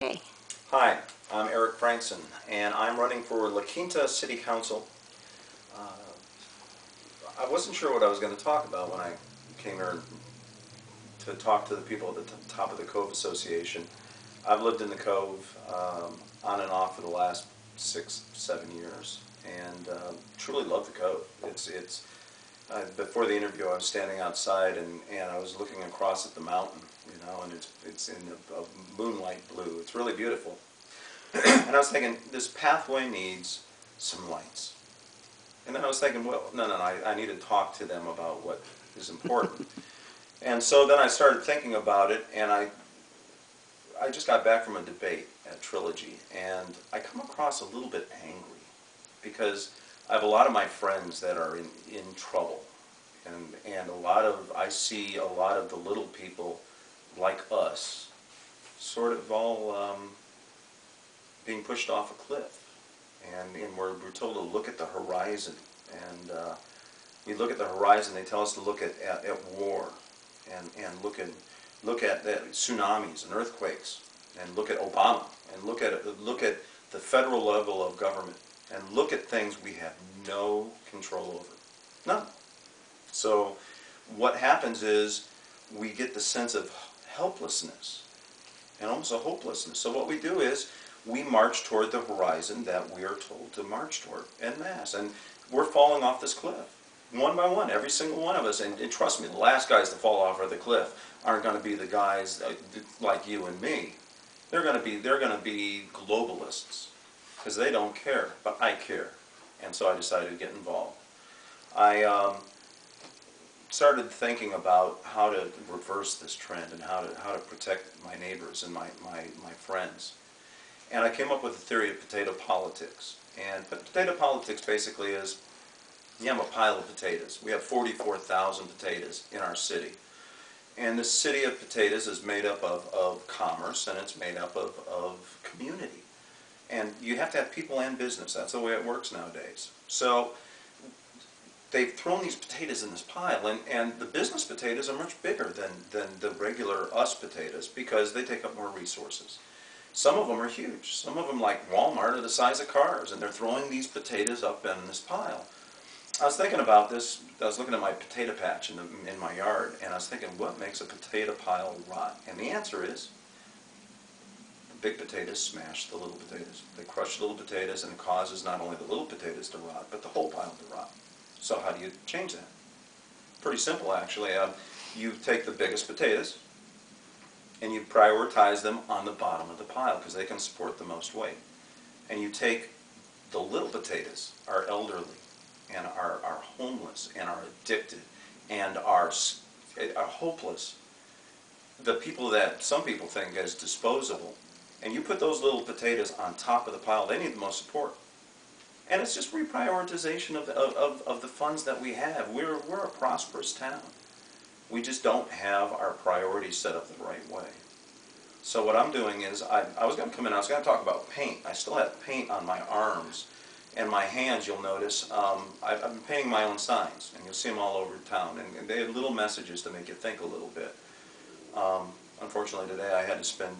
Okay. Hi, I'm Eric Frankson, and I'm running for La Quinta City Council. Uh, I wasn't sure what I was going to talk about when I came here to talk to the people at the top of the Cove Association. I've lived in the Cove on and off for the last 6, 7 years, and truly love the Cove. Before the interview, I was standing outside and I was looking across at the mountain, and it's in a moonlight blue. It's really beautiful. And I was thinking, this pathway needs some lights. And then I was thinking, well, no, I need to talk to them about what is important. And so then I started thinking about it, and I just got back from a debate at Trilogy, and I come across a little bit angry because I have a lot of my friends that are in trouble, and I see a lot of the little people like us sort of all being pushed off a cliff, and we're told to look at the horizon, and we look at the horizon. They tell us to look at war, and look at tsunamis and earthquakes, and look at Obama, and look at the federal level of government, and look at things we have no control over, none. So what happens is we get the sense of helplessness and almost a hopelessness. So what we do is we march toward the horizon that we are told to march toward en masse. And we're falling off this cliff, one by one, every single one of us. And trust me, the last guys to fall off of the cliff aren't going to be the guys like you and me. They're going to be globalists, because they don't care, but I care. And so I decided to get involved. I started thinking about how to reverse this trend and how to protect my neighbors and my friends. And I came up with a theory of potato politics. And potato politics basically is, you have a pile of potatoes. We have 44,000 potatoes in our city. And this city of potatoes is made up of commerce, and it's made up of community. And you have to have people and business. That's the way it works nowadays. So they've thrown these potatoes in this pile, and the business potatoes are much bigger than the regular us potatoes because they take up more resources. Some of them are huge. Some of them, like Walmart, are the size of cars, and they're throwing these potatoes up in this pile. I was thinking about this. I was looking at my potato patch in my yard, and I was thinking, what makes a potato pile rot? And the answer is, the big potatoes smash the little potatoes. They crush the little potatoes, and it causes not only the little potatoes to rot, but the whole pile to rot. So how do you change that? Pretty simple, actually. You take the biggest potatoes, and you prioritize them on the bottom of the pile because they can support the most weight. And you take the little potatoes, are elderly, and are homeless, and are addicted, and are hopeless. The people that some people think as disposable, and you put those little potatoes on top of the pile, they need the most support. And it's just reprioritization of the funds that we have. We're a prosperous town. We just don't have our priorities set up the right way. So what I'm doing is, I was going to come in, I was going to talk about paint. I still have paint on my arms and my hands, you'll notice. I've been painting my own signs, and you'll see them all over town. And they have little messages to make you think a little bit. Unfortunately today I had to spend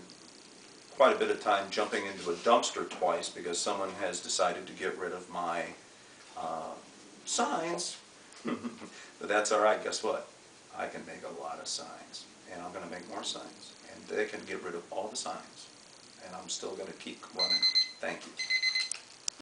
quite a bit of time jumping into a dumpster twice because someone has decided to get rid of my signs. But that's all right. Guess what? I can make a lot of signs, and I'm going to make more signs, and they can get rid of all the signs, and I'm still going to keep running.